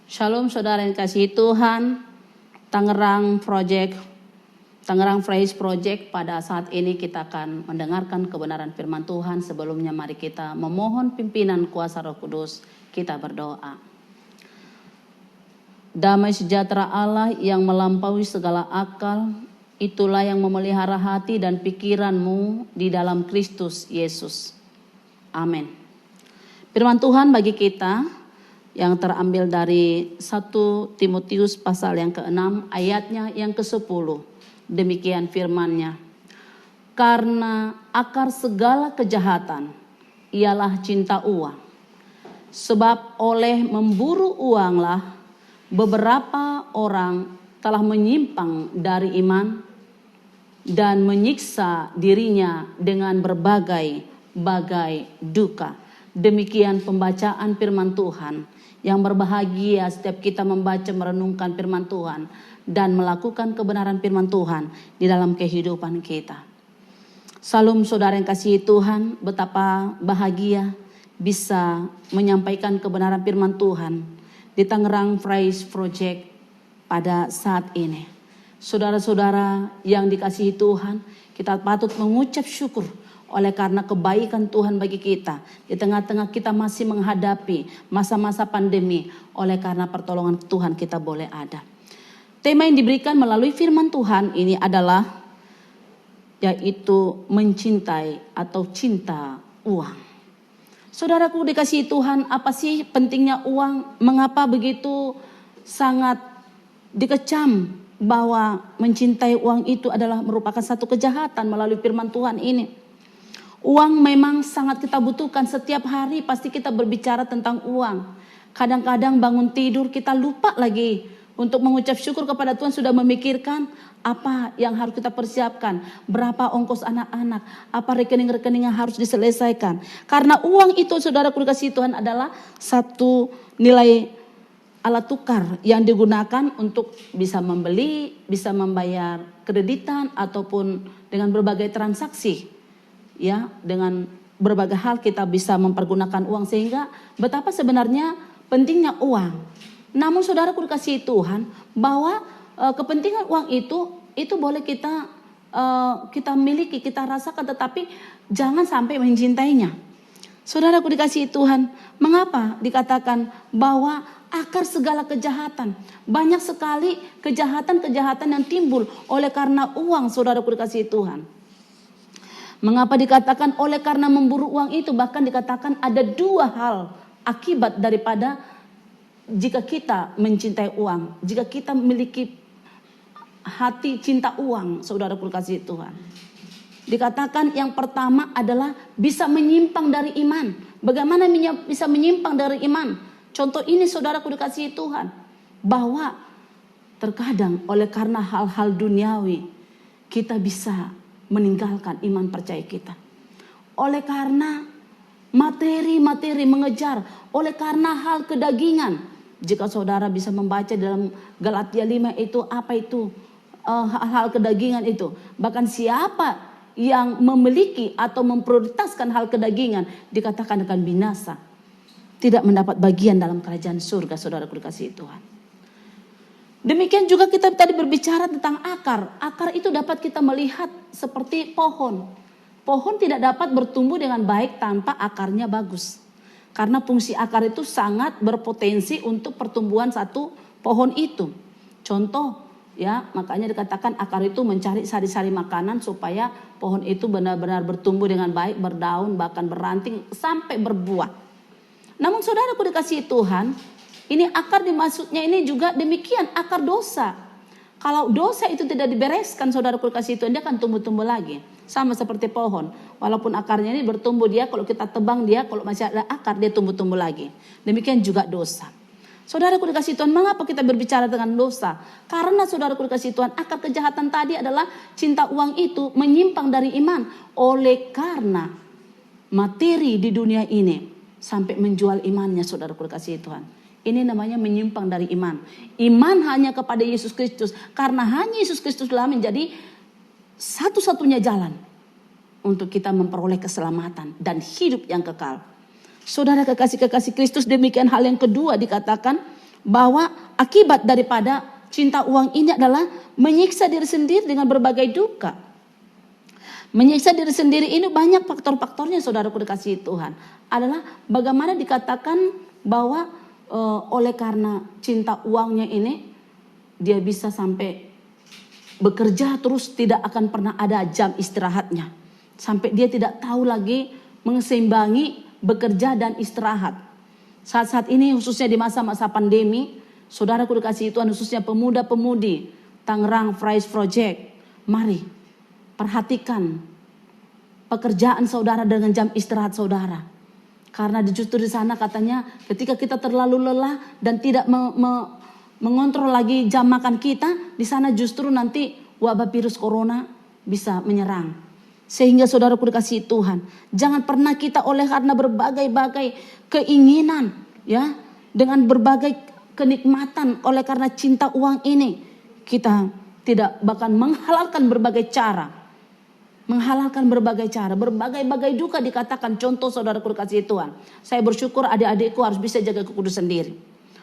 Shalom saudara yang kasih Tuhan, Tangerang Praise Project pada saat ini kita akan mendengarkan kebenaran firman Tuhan. Sebelumnya mari kita memohon pimpinan kuasa Roh Kudus, kita berdoa. Damai sejahtera Allah yang melampaui segala akal, itulah yang memelihara hati dan pikiranmu di dalam Kristus Yesus. Amin. Firman Tuhan bagi kita yang terambil dari 1 Timotius pasal yang ke-6 ayatnya yang ke-10. Demikian firman-Nya. Karena akar segala kejahatan ialah cinta uang. Sebab oleh memburu uanglah beberapa orang telah menyimpang dari iman dan menyiksa dirinya dengan berbagai-bagai duka. Demikian pembacaan firman Tuhan. Yang berbahagia setiap kita membaca merenungkan firman Tuhan dan melakukan kebenaran firman Tuhan di dalam kehidupan kita. Salam saudara yang kasih Tuhan, betapa bahagia bisa menyampaikan kebenaran firman Tuhan di Tangerang Praise Project pada saat ini. Saudara-saudara yang dikasihi Tuhan, kita patut mengucap syukur oleh karena kebaikan Tuhan bagi kita. Di tengah-tengah kita masih menghadapi masa-masa pandemi. Oleh karena pertolongan Tuhan kita boleh ada. Tema yang diberikan melalui firman Tuhan ini adalah yaitu mencintai atau cinta uang. Saudaraku dikasihi Tuhan, apa sih pentingnya uang? Mengapa begitu sangat dikecam bahwa mencintai uang itu adalah merupakan satu kejahatan melalui firman Tuhan ini? Uang memang sangat kita butuhkan. Setiap hari pasti kita berbicara tentang uang. Kadang-kadang bangun tidur kita lupa lagi untuk mengucap syukur kepada Tuhan, sudah memikirkan apa yang harus kita persiapkan, berapa ongkos anak-anak, apa rekening-rekening yang harus diselesaikan. Karena uang itu saudara dikasihi Tuhan adalah satu nilai alat tukar yang digunakan untuk bisa membeli, bisa membayar kreditan ataupun dengan berbagai transaksi. Ya, dengan berbagai hal kita bisa mempergunakan uang, sehingga betapa sebenarnya pentingnya uang. Namun saudaraku dikasihi Tuhan, bahwa kepentingan uang itu boleh kita miliki, kita rasakan, tetapi jangan sampai mencintainya. Saudaraku dikasihi Tuhan, mengapa dikatakan bahwa akar segala kejahatan? Banyak sekali kejahatan-kejahatan yang timbul oleh karena uang, saudaraku dikasihi Tuhan. Mengapa dikatakan oleh karena memburu uang itu? Bahkan dikatakan ada dua hal akibat daripada jika kita mencintai uang. Jika kita memiliki hati cinta uang, saudaraku dikasihi Tuhan. Dikatakan yang pertama adalah bisa menyimpang dari iman. Bagaimana bisa menyimpang dari iman? Contoh ini saudaraku dikasihi Tuhan. Bahwa terkadang oleh karena hal-hal duniawi kita bisa meninggalkan iman percaya kita. Oleh karena materi-materi mengejar, oleh karena hal kedagingan. Jika saudara bisa membaca dalam Galatia 5 itu apa itu hal-hal kedagingan itu. Bahkan siapa yang memiliki atau memprioritaskan hal kedagingan dikatakan akan binasa. Tidak mendapat bagian dalam kerajaan surga, saudaraku dikasihi Tuhan. Demikian juga kita tadi berbicara tentang akar. Akar itu dapat kita melihat seperti pohon. Pohon tidak dapat bertumbuh dengan baik tanpa akarnya bagus. Karena fungsi akar itu sangat berpotensi untuk pertumbuhan satu pohon itu. Contoh ya, makanya dikatakan akar itu mencari sari-sari makanan supaya pohon itu benar-benar bertumbuh dengan baik, berdaun, bahkan beranting sampai berbuah. Namun saudaraku dikasihi Tuhan, ini akar dimaksudnya ini juga demikian, akar dosa. Kalau dosa itu tidak dibereskan, saudaraku dikasihi Tuhan, dia akan tumbuh-tumbuh lagi. Sama seperti pohon. Walaupun akarnya ini bertumbuh, dia kalau kita tebang dia, kalau masih ada akar dia tumbuh-tumbuh lagi. Demikian juga dosa. Saudaraku dikasihi Tuhan, mengapa kita berbicara dengan dosa? Karena saudaraku dikasihi Tuhan, akar kejahatan tadi adalah cinta uang itu menyimpang dari iman. Oleh karena materi di dunia ini sampai menjual imannya, saudaraku dikasihi Tuhan. Ini namanya menyimpang dari iman. Iman hanya kepada Yesus Kristus. Karena hanya Yesus Kristus telah menjadi satu-satunya jalan untuk kita memperoleh keselamatan dan hidup yang kekal. Saudara kekasih-kekasih Kristus, demikian hal yang kedua dikatakan bahwa akibat daripada cinta uang ini adalah menyiksa diri sendiri dengan berbagai duka. Menyiksa diri sendiri ini banyak faktor-faktornya, saudaraku dikasihi Tuhan. Adalah bagaimana dikatakan bahwa oleh karena cinta uangnya ini, dia bisa sampai bekerja terus tidak akan pernah ada jam istirahatnya. Sampai dia tidak tahu lagi mengeseimbangi bekerja dan istirahat. Saat-saat ini khususnya di masa-masa pandemi, saudaraku dikasihi Tuhan, khususnya pemuda-pemudi Tangerang Fries Project, mari perhatikan pekerjaan saudara dengan jam istirahat saudara. Karena justru di sana katanya ketika kita terlalu lelah dan tidak mengontrol lagi jam makan kita, di sana justru nanti wabah virus corona bisa menyerang. Sehingga saudaraku dikasihi Tuhan, jangan pernah kita oleh karena berbagai-bagai keinginan, ya, dengan berbagai kenikmatan oleh karena cinta uang ini, kita tidak bahkan menghalalkan berbagai cara. Menghalalkan berbagai cara, berbagai-bagai duka dikatakan. Contoh saudaraku dikasihi Tuhan, saya bersyukur adik-adikku harus bisa jaga kekudus sendiri.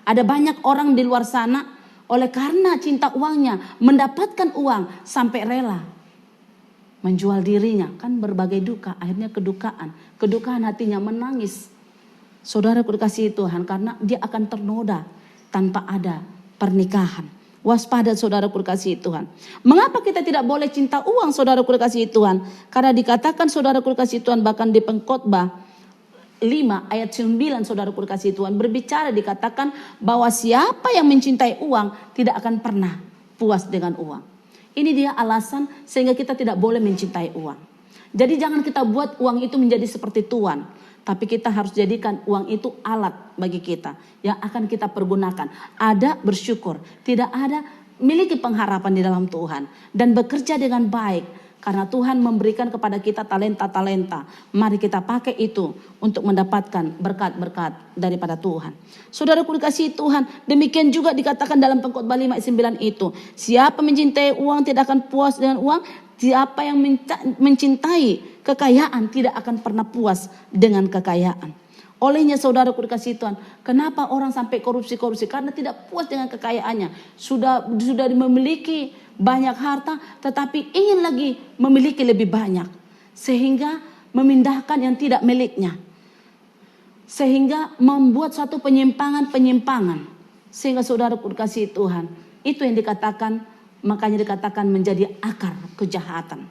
Ada banyak orang di luar sana oleh karena cinta uangnya mendapatkan uang sampai rela menjual dirinya, kan berbagai duka, akhirnya kedukaan hatinya menangis. Saudaraku dikasihi Tuhan, karena dia akan ternoda tanpa ada pernikahan. Waspada saudaraku dikasihi Tuhan. Mengapa kita tidak boleh cinta uang, saudaraku dikasihi Tuhan? Karena dikatakan saudaraku dikasihi Tuhan, bahkan di Pengkhotbah 5 ayat 9 saudaraku dikasihi Tuhan berbicara, dikatakan bahwa siapa yang mencintai uang tidak akan pernah puas dengan uang. Ini dia alasan sehingga kita tidak boleh mencintai uang. Jadi jangan kita buat uang itu menjadi seperti tuan, tapi kita harus jadikan uang itu alat bagi kita yang akan kita pergunakan. Ada bersyukur, tidak ada miliki pengharapan di dalam Tuhan dan bekerja dengan baik. Karena Tuhan memberikan kepada kita talenta-talenta. Mari kita pakai itu untuk mendapatkan berkat-berkat daripada Tuhan. Saudaraku dikasihi Tuhan, demikian juga dikatakan dalam Pengkhotbah 5 ayat 9 itu. Siapa mencintai uang tidak akan puas dengan uang. Siapa yang mencintai kekayaan tidak akan pernah puas dengan kekayaan. Olehnya saudaraku dikasihi Tuhan, kenapa orang sampai korupsi-korupsi? Karena tidak puas dengan kekayaannya. Sudah memiliki banyak harta, tetapi ingin lagi memiliki lebih banyak. Sehingga memindahkan yang tidak miliknya. Sehingga membuat satu penyimpangan. Sehingga saudaraku dikasihi Tuhan, itu yang dikatakan, makanya dikatakan menjadi akar kejahatan.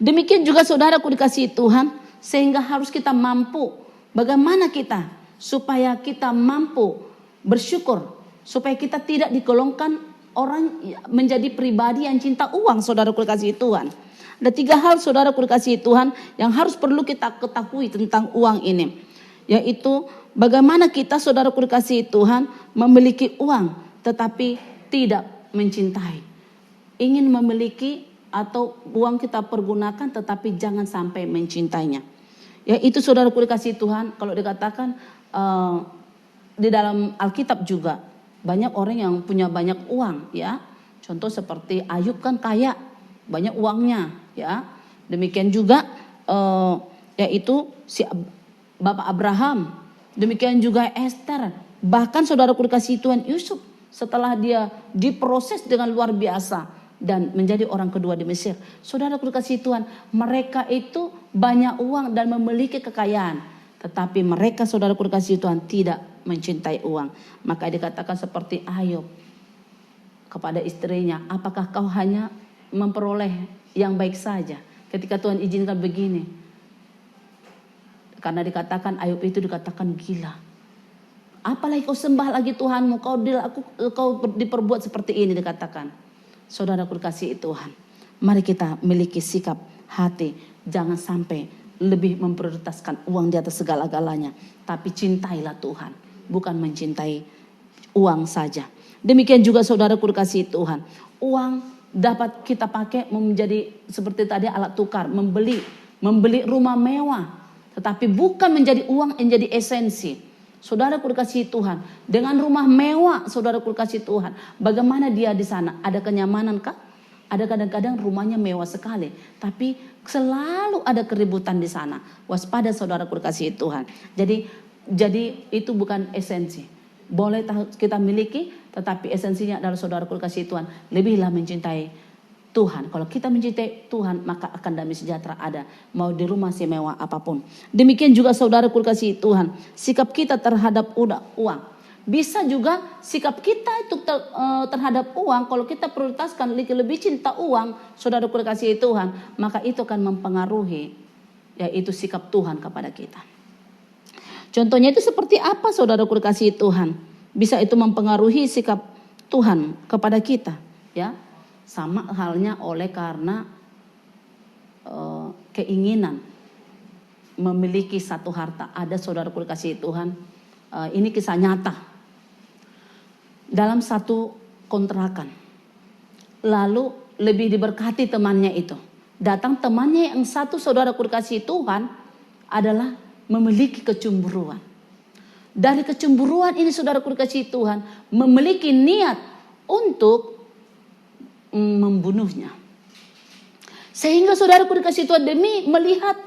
Demikian juga saudaraku dikasihi Tuhan, sehingga harus kita mampu. Bagaimana kita supaya kita mampu bersyukur, supaya kita tidak digolongkan orang menjadi pribadi yang cinta uang, saudaraku dikasihi Tuhan. Ada 3 hal saudaraku dikasihi Tuhan yang harus perlu kita ketahui tentang uang ini. Yaitu bagaimana kita saudaraku dikasihi Tuhan memiliki uang tetapi tidak mencintai. Ingin memiliki atau uang kita pergunakan tetapi jangan sampai mencintainya. Ya itu saudaraku dikasihi Tuhan, kalau dikatakan di dalam Alkitab juga banyak orang yang punya banyak uang, ya. Contoh seperti Ayub kan kaya, banyak uangnya, ya. Demikian juga yaitu si Bapak Abraham, demikian juga Esther, bahkan saudaraku dikasihi Tuhan Yusuf setelah dia diproses dengan luar biasa dan menjadi orang kedua di Mesir. Saudaraku dikasihi Tuhan, mereka itu banyak uang dan memiliki kekayaan, tetapi mereka saudaraku dikasihi Tuhan tidak mencintai uang. Maka dikatakan seperti Ayub kepada istrinya, apakah kau hanya memperoleh yang baik saja ketika Tuhan izinkan begini? Karena dikatakan Ayub itu dikatakan gila. Apalagi kau sembah lagi Tuhanmu, kau diperbuat seperti ini, dikatakan. Saudaraku dikasihi Tuhan, mari kita miliki sikap hati, jangan sampai lebih memprioritaskan uang di atas segala-galanya, tapi cintailah Tuhan, bukan mencintai uang saja. Demikian juga saudaraku dikasihi Tuhan, uang dapat kita pakai menjadi seperti tadi alat tukar, membeli rumah mewah, tetapi bukan menjadi uang yang jadi esensi. Saudaraku dikasihi Tuhan, dengan rumah mewah saudaraku dikasihi Tuhan, bagaimana dia di sana? Ada kenyamanan kah? Ada kadang-kadang rumahnya mewah sekali, tapi selalu ada keributan di sana. Waspada saudaraku dikasihi Tuhan. Jadi itu bukan esensi. boleh kita miliki, tetapi esensinya adalah saudaraku kasih Tuhan, lebihlah mencintai Tuhan. Kalau kita mencintai Tuhan, maka akan damai sejahtera ada, mau di rumah semewah apapun. Demikian juga saudaraku kasih Tuhan, sikap kita terhadap uang. Bisa juga sikap kita itu terhadap uang, kalau kita prioritaskan lebih cinta uang, saudaraku kasih Tuhan, maka itu akan mempengaruhi yaitu sikap Tuhan kepada kita. Contohnya itu seperti apa saudaraku kasih Tuhan? Bisa itu mempengaruhi sikap Tuhan kepada kita, ya. Sama halnya oleh karena keinginan memiliki satu harta. Ada saudaraku kasih Tuhan, ini kisah nyata. Dalam satu kontrakan, lalu lebih diberkati temannya itu. Datang temannya yang satu saudaraku kasih Tuhan adalah memiliki kecemburuan. Dari kecemburuan ini saudaraku kasih Tuhan memiliki niat untuk membunuhnya. Sehingga saudaraku dikasih Tuhan demi melihat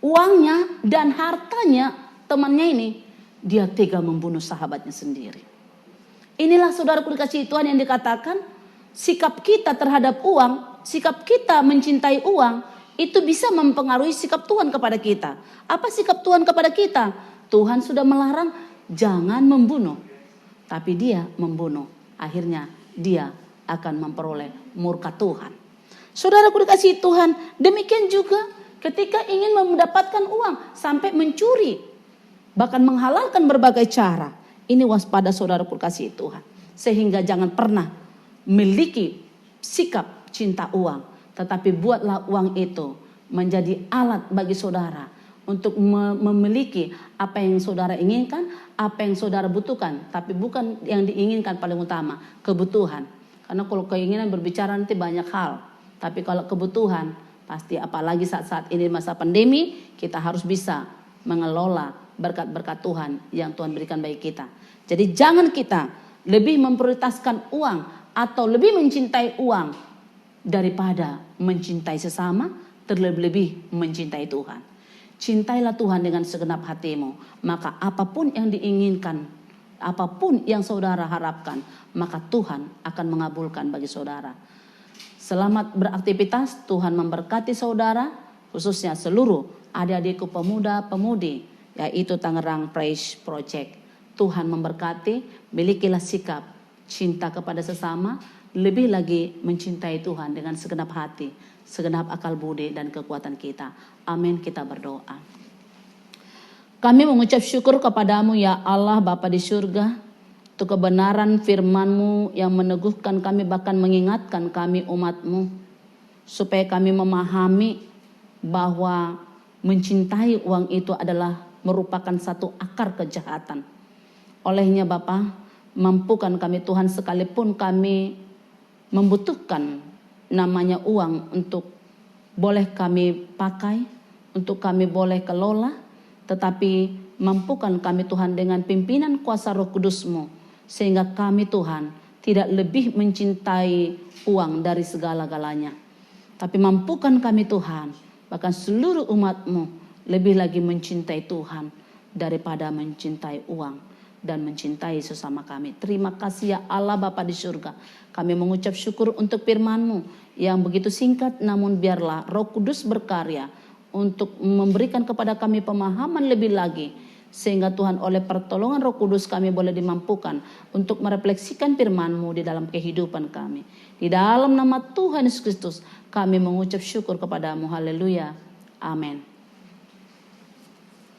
uangnya dan hartanya temannya ini, dia tega membunuh sahabatnya sendiri. Inilah saudaraku dikasih Tuhan yang dikatakan sikap kita terhadap uang, sikap kita mencintai uang itu bisa mempengaruhi sikap Tuhan kepada kita. Apa sikap Tuhan kepada kita? Tuhan sudah melarang jangan membunuh, tapi dia membunuh. Akhirnya dia akan memperoleh murka Tuhan. Saudaraku dikasih Tuhan, demikian juga ketika ingin mendapatkan uang sampai mencuri, bahkan menghalalkan berbagai cara. Ini waspada saudaraku kasih Tuhan. Sehingga jangan pernah memiliki sikap cinta uang. Tetapi buatlah uang itu menjadi alat bagi saudara untuk memiliki apa yang saudara inginkan, apa yang saudara butuhkan. Tapi bukan yang diinginkan paling utama, kebutuhan. Karena kalau keinginan berbicara nanti banyak hal. Tapi kalau kebutuhan, pasti apalagi saat-saat ini masa pandemi, kita harus bisa mengelola berkat-berkat Tuhan yang Tuhan berikan bagi kita. Jadi jangan kita lebih memprioritaskan uang atau lebih mencintai uang daripada mencintai sesama, terlebih-lebih mencintai Tuhan. Cintailah Tuhan dengan segenap hatimu, maka apapun yang diinginkan, apapun yang saudara harapkan, maka Tuhan akan mengabulkan bagi saudara. Selamat beraktivitas, Tuhan memberkati saudara, khususnya seluruh adik-adikku pemuda-pemudi, yaitu Tangerang Praise Project. Tuhan memberkati, milikilah sikap cinta kepada sesama, lebih lagi mencintai Tuhan dengan segenap hati, segenap akal budi dan kekuatan kita. Amin, kita berdoa. Kami mengucap syukur kepadamu ya Allah Bapa di surga, untuk kebenaran firman-Mu yang meneguhkan kami, bahkan mengingatkan kami umat-Mu, supaya kami memahami bahwa mencintai uang itu adalah merupakan satu akar kejahatan. Olehnya Bapa, mampukan kami Tuhan, sekalipun kami membutuhkan namanya uang untuk boleh kami pakai, untuk kami boleh kelola, tetapi mampukan kami Tuhan dengan pimpinan kuasa Roh Kudus-Mu, sehingga kami Tuhan tidak lebih mencintai uang dari segala-galanya. Tapi mampukan kami Tuhan, bahkan seluruh umat-Mu, lebih lagi mencintai Tuhan daripada mencintai uang dan mencintai sesama kami. Terima kasih ya Allah Bapa di surga. Kami mengucap syukur untuk firman-Mu yang begitu singkat, namun biarlah Roh Kudus berkarya untuk memberikan kepada kami pemahaman lebih lagi, sehingga Tuhan oleh pertolongan Roh Kudus kami boleh dimampukan untuk merefleksikan firman-Mu di dalam kehidupan kami. Di dalam nama Tuhan Yesus Kristus kami mengucap syukur kepadamu. Haleluya. Amin.